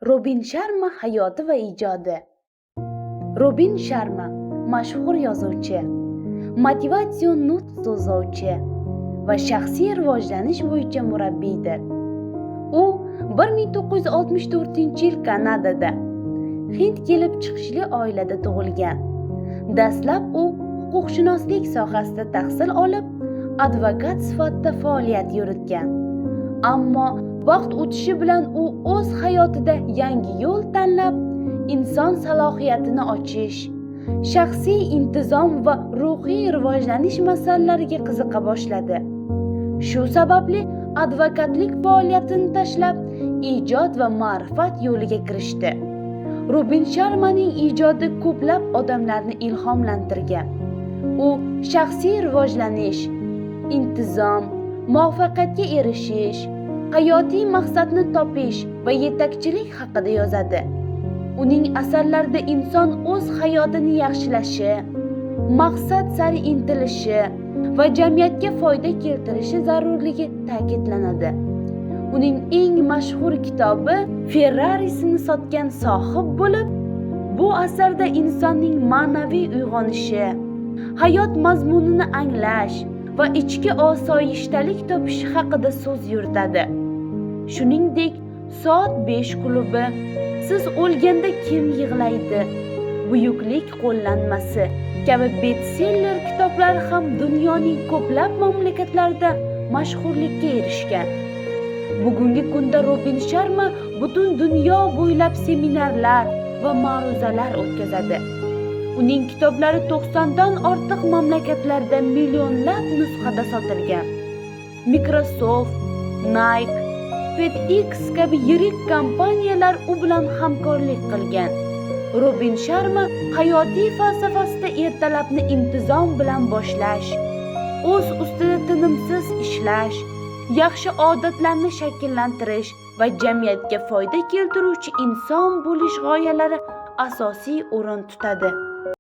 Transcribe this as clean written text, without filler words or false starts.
Robin Sharma hayoti va ijodi. Robin Sharma mashhur yozuvchi, motivatsion nutq so'zlovchi va shaxsiy rivojlanish bo'yicha murabbiydir. U 1964-yil Kanadada Hind kelib chiqishli oilada tug'ilgan. Dastlab u huquqshunoslik sohasida tahsil olib, advokat sifatida faoliyat yuritgan. Ammo vaqt o'tishi bilan u o'z hayotida yangi yo'l tanlab, inson salohiyatini ochish, shaxsiy intizom va ruhiy rivojlanish masalalariga qiziqa boshladi. Shu sababli advokatlik faoliyatini tashlab, ijod va ma'rifat yo'liga kirishdi. Robin Sharmaning ijodi ko'plab odamlarni ilhomlantirgan. U shaxsiy rivojlanish, intizom, muvaffaqiyatga erishish, hayotiy maqsadni topish va yetakchilik haqida yozadi. Uning asarlarida inson o'z hayotini yaxshilashi, maqsad sari intilishi va jamiyatga foyda keltirishi zarurligi ta'kidlanadi. Uning eng mashhur kitobi Ferrarisini sotgan sohib bo'lib, bu asarda insonning ma'naviy uyg'onishi, hayot mazmunini anglash va ichki osoyishtalik topishi haqida so'z yuritadi. Shuningdek, Soat 5 klubi, Siz o'lganda kim yig'laydi, Buyuklik qo'llanmasi kabi bestseller kitoblari ham dunyoning ko'plab mamlakatlarida mashhurlikka erishgan. Bugungi kunda Robin Sharma butun dunyo bo'ylab seminarlar va ma'ruzalar o'tkazadi. Uning kitoblari 90 dan ortiq mamlakatlarda millionlab nusxada sotilgan. Microsoft, Nike, FedEx kabi yirik kompaniyalar u bilan hamkorlik qilgan. Robin Sharma hayotiy falsafasida ertalabni intizom bilan boshlash, o'z ustida tinimsiz ishlash, yaxshi odatlarni shakllantirish va jamiyatga foyda keltiruvchi inson bo'lish g'oyalari asosiy o'rin tutadi.